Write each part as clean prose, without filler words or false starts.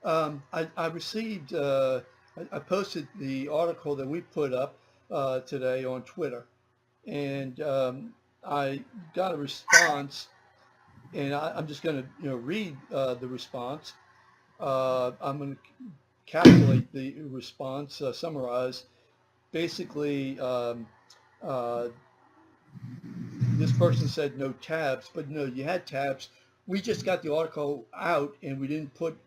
I received, I posted the article that we put up today on Twitter, and I got a response, and I'm just going to read the response. I'm going to calculate the response, summarize. Basically, this person said no tabs, but no, you had tabs. We just got the article out and we didn't put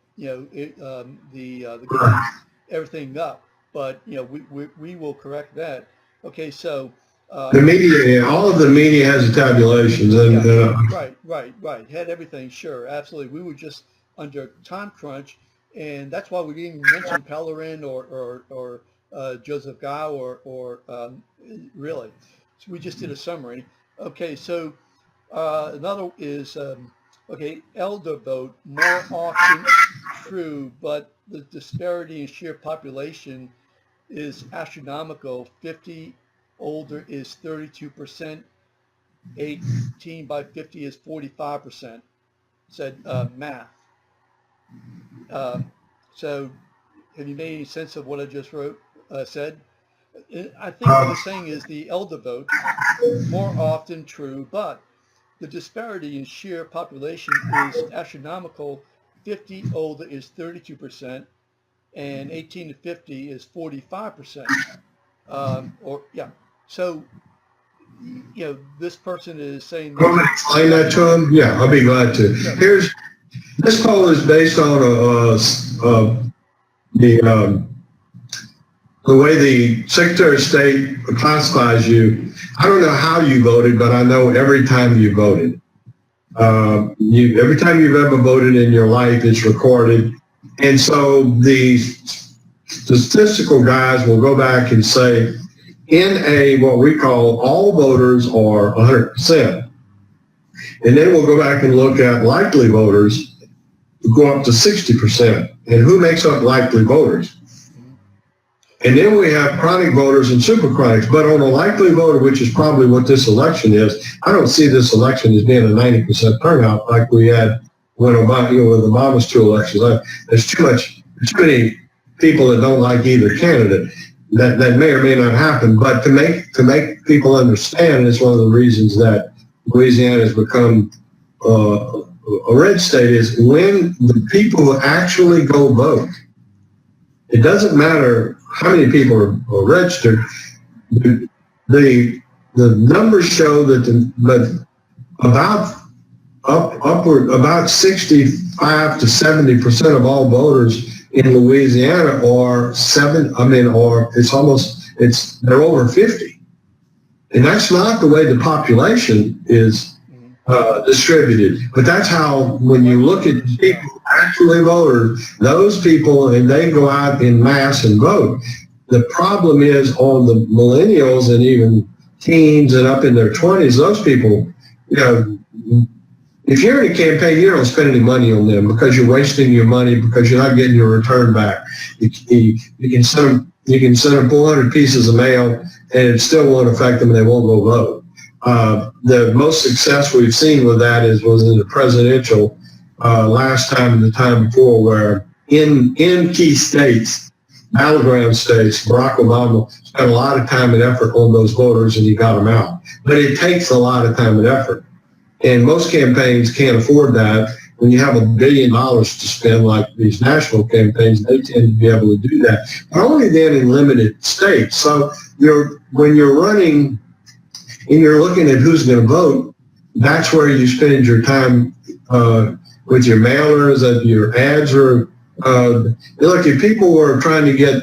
everything up, but we will correct that. Okay, so the media, all of the media has the tabulations, and right, had everything. Sure, absolutely. We were just under time crunch, and that's why we didn't mention Pellerin or Joseph Gao or really. So we just did a summary. Okay, so another is elder vote more often true, but the disparity in sheer population is astronomical. 50 older is 32%, 18 by 50 is 45%, said math. So have you made any sense of what I just said? I think what they're saying is the elder vote more often true, but the disparity in sheer population is astronomical. 50 older is 32%, and 18 to 50 is 45%. So, this person is saying. Want me to explain that to them? Yeah, I'll be glad to. Yeah. This poll is based on the way the Secretary of State classifies you. I don't know how you voted, but I know every time you voted. Every time you've ever voted in your life, it's recorded. And so the statistical guys will go back and say, in what we call all voters are 100%. And then we'll go back and look at likely voters who go up to 60%. And who makes up likely voters? And then we have chronic voters and super chronics. But on a likely voter, which is probably what this election is, I don't see this election as being a 90% turnout like we had when Obama, with Obama's two elections. There's too many people that don't like either candidate. That may or may not happen. But to make people understand, and it's one of the reasons that Louisiana has become a red state, is when the people actually go vote. It doesn't matter how many people are registered. The numbers show that about 65 to 70% of all voters in Louisiana they're over 50. And that's not the way the population is distributed. But that's how, when you look at people who actually voted, those people, and they go out in mass and vote. The problem is on the millennials and even teens and up in their 20s, those people, if you're in a campaign, you don't spend any money on them because you're wasting your money because you're not getting your return back. You can send them 400 pieces of mail and it still won't affect them and they won't go vote. The most success we've seen with that was in the presidential last time and the time before, where in key states, battleground states, Barack Obama spent a lot of time and effort on those voters and he got them out. But it takes a lot of time and effort. And most campaigns can't afford that. When you have $1 billion to spend, like these national campaigns, they tend to be able to do that. But only then in limited states. So when you're running and you're looking at who's going to vote, that's where you spend your time with your mailers, your ads. Look, if people were trying to get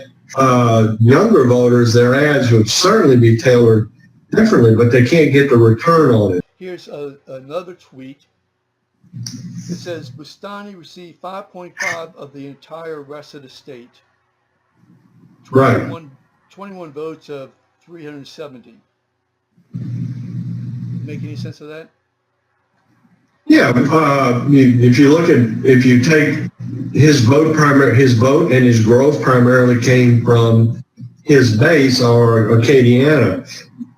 younger voters, their ads would certainly be tailored differently, but they can't get the return on it. Here's another tweet. It says, Boustany received 5.5 of the entire rest of the state. 21 votes of 370. Make any sense of that? Yeah, if you take his vote and his growth primarily came from his base or Acadiana.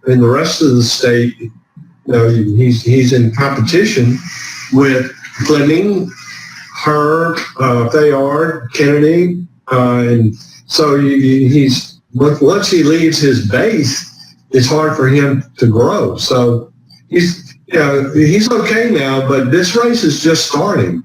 In the rest of the state, he's in competition with Fleming, her, Fayard, Kennedy, and so he's once he leaves his base, it's hard for him to grow. So he's okay now, but this race is just starting.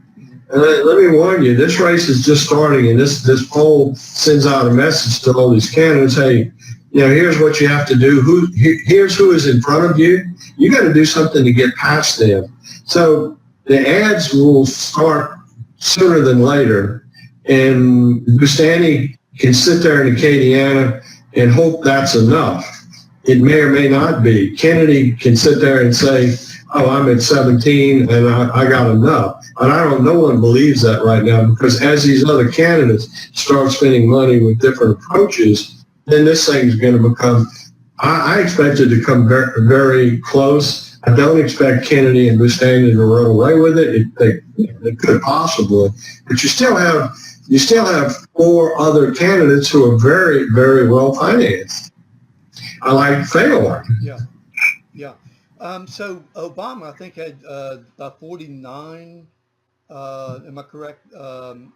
And let me warn you, this race is just starting, and this poll sends out a message to all these candidates: hey, here's what you have to do. Here's who is in front of you. You got to do something to get past them. So the ads will start sooner than later, and Boustany can sit there in Acadiana and hope that's enough. It may or may not be. Kennedy can sit there and say, oh, I'm at 17 and I got enough. And no one believes that right now, because as these other candidates start spending money with different approaches, then this thing's going to become, I expect it to come very, very close. I don't expect Kennedy and Boustany to run away with it. They could possibly, but you still have 4 other candidates who are very, very well financed. I like Fayard. Yeah. So Obama, I think, had about 49. Am I correct?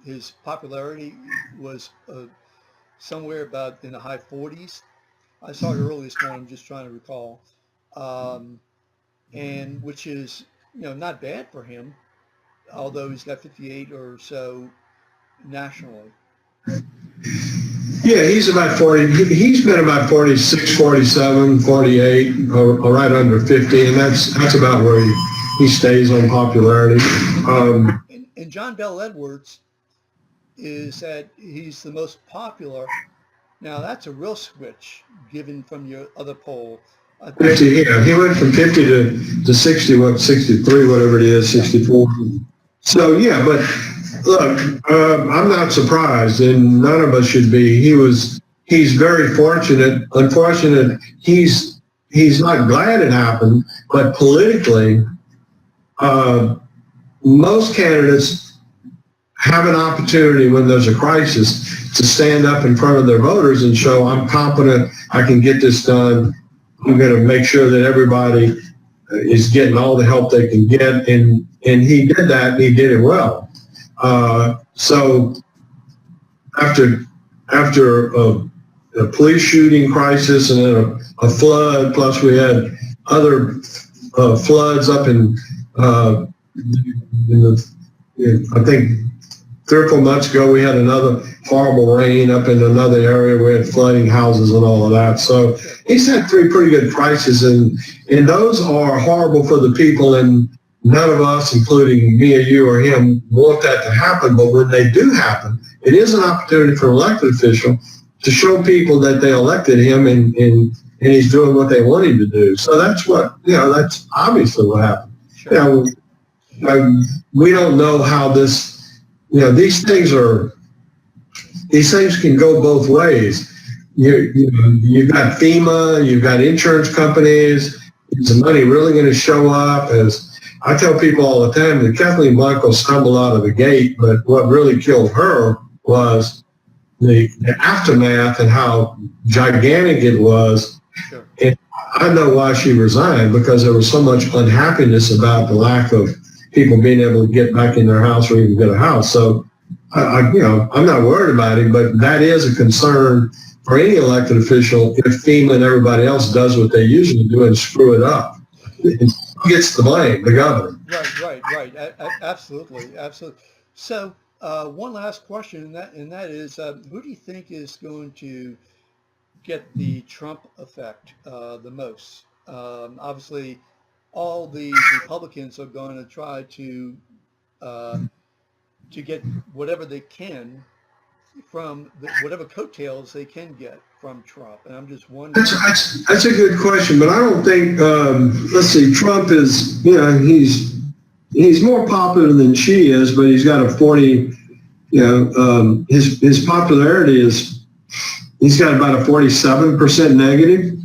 His popularity was somewhere about in the high 40s. I saw it early this morning. I'm just trying to recall, and which is not bad for him, although he's got 58 or so nationally. Yeah, he's about 40. He's been about 46, 47, 48, or right under 50, and that's about where he stays on popularity. And John Bell Edwards is that he's the most popular. Now that's a real switch given from your other poll. 50, yeah, he went from 50 to 60, 63, whatever it is, 64. So yeah, but look, I'm not surprised, and none of us should be. He's very fortunate. Unfortunate, he's not glad it happened, but politically, most candidates have an opportunity when there's a crisis to stand up in front of their voters and show, I'm competent, I can get this done, I'm going to make sure that everybody is getting all the help they can get, and he did that, and he did it well. So after a police shooting crisis and then a flood, plus we had other floods up I think 3 or 4 months ago, we had another horrible rain up in another area. We had flooding houses and all of that. So he's had 3 pretty good crises, and those are horrible for the people, and none of us, including me or you or him, want that to happen. But when they do happen, it is an opportunity for an elected official to show people that they elected him and he's doing what they want him to do. So that's that's obviously what happened. Sure. We don't know how this, these things can go both ways. You've got FEMA, you've got insurance companies. Is the money really going to show up? As I tell people all the time, that Kathleen Michael stumbled out of the gate, but what really killed her was the aftermath and how gigantic it was. Sure. And I know why she resigned, because there was so much unhappiness about the lack of people being able to get back in their house or even get a house. So, I'm not worried about it, but that is a concern for any elected official if FEMA and everybody else does what they usually do and screw it up. And who gets the blame? The governor. Right. Absolutely. So one last question, and that is, who do you think is going to get the Trump effect the most? Obviously, all the Republicans are going to try to get whatever they can from whatever coattails they can get from Trump. And I'm just wondering. That's a good question, but I don't think, let's see, Trump is, he's more popular than she is, but he's got a 40, his popularity is, he's got about a 47% negative.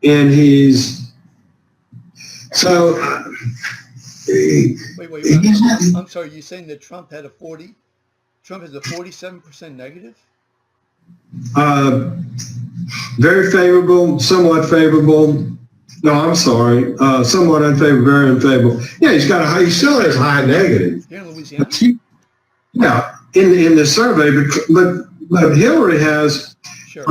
And he's, so. Wait, I'm sorry, you're saying that Trump has a 47% negative? Very favorable, somewhat favorable. No, I'm sorry. Somewhat unfavorable, very unfavorable. Yeah, he still has high negative. You're Louisiana? Yeah, in the survey, but Hillary has, Sure.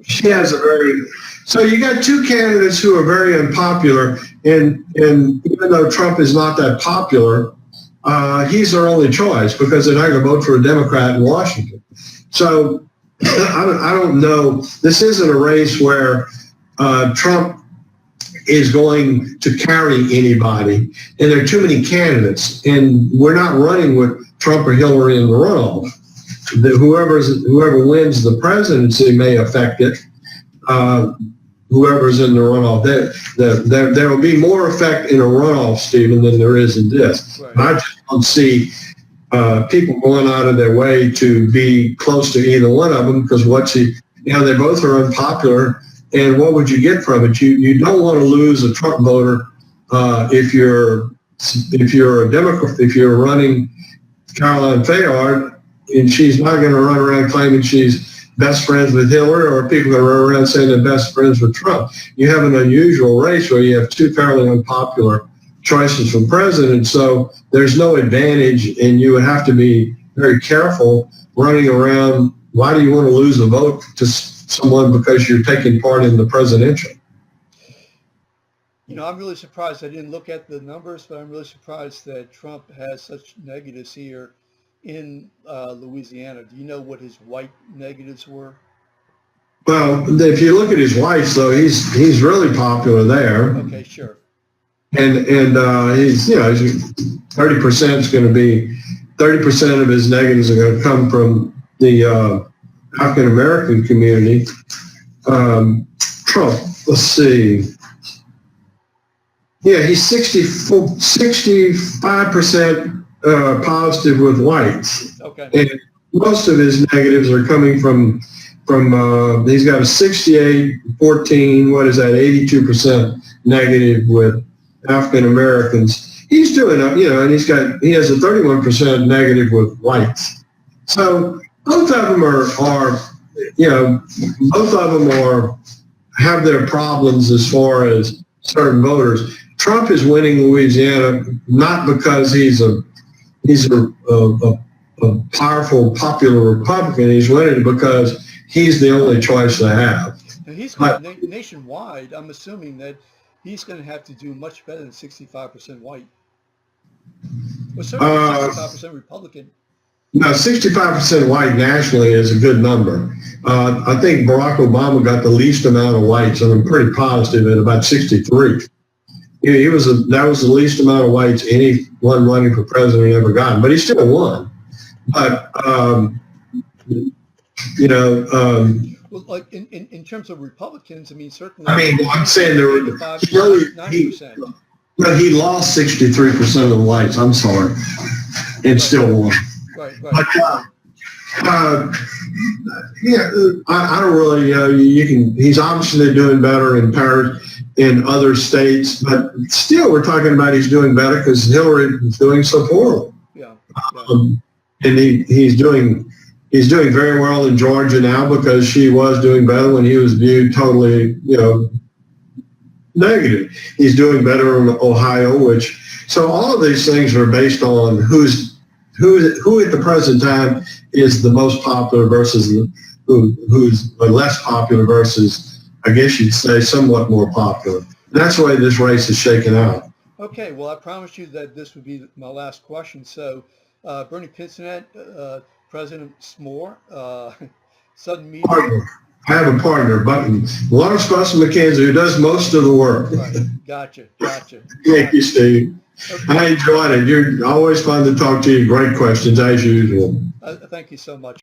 she has a very, so you got two candidates who are very unpopular, and even though Trump is not that popular, he's their only choice because they're not going to vote for a Democrat in Washington. So I don't know. This isn't a race where Trump is going to carry anybody, and there are too many candidates, and we're not running with Trump or Hillary in the runoff. Whoever wins the presidency may affect it. Whoever's in the runoff, there will be more effect in a runoff, Stephen, than there is in this. Right. I just don't see people going out of their way to be close to either one of them because they both are unpopular. And what would you get from it? You don't want to lose a Trump voter if you're a Democrat, if you're running Caroline Fayard, and she's not going to run around claiming she's best friends with Hillary, or people going to run around saying they're best friends with Trump. You have an unusual race where you have two fairly unpopular choices for president, so there's no advantage, and you would have to be very careful running around. Why do you want to lose a vote to someone because you're taking part in the presidential? I'm really surprised. I didn't look at the numbers, but I'm really surprised that Trump has such negatives here in Louisiana. Do you know what his white negatives were? Well, if you look at his whites, though, he's really popular there. Okay, sure. And he's 30% is going to be 30% of his negatives are going to come from the African American community. Trump, let's see. Yeah, he's 65% positive with whites. Okay. And most of his negatives are coming from he's got a 68-14, what is that, 82% negative with African Americans. He's doing, and he has a 31% negative with whites. So both of them have their problems as far as certain voters. Trump is winning Louisiana not because he's a powerful, popular Republican. He's winning because he's the only choice they have. Now he's going nationwide. I'm assuming that he's going to have to do much better than 65% white. Well, certainly 65% Republican. No, 65% white nationally is a good number. I think Barack Obama got the least amount of whites, and I'm pretty positive at about 63. That was the least amount of whites anyone running for president ever got, but he still won. But well, like in terms of Republicans, I mean, certainly. I'm saying there were 90%. He lost 63% of the whites. I'm sorry, and still won. Right. But I don't really. He's obviously doing better in Paris, in other states, but still, we're talking about he's doing better because Hillary is doing so poorly. Yeah. And he's doing very well in Georgia now because she was doing better when he was viewed totally, negative. He's doing better in Ohio, so all of these things are based on who at the present time is the most popular versus who's less popular versus, I guess you'd say, somewhat more popular. That's the way this race is shaking out. Okay, well, I promised you that this would be my last question. So, Bernie Pinsonat, President S'more, Sudden Media. Partner. I have a partner, Lawrence Buster McKenzie, who does most of the work. Right. Gotcha. Thank you, Steve. Okay. I enjoyed it. You're always fun to talk to you. Great questions, as usual. Thank you so much.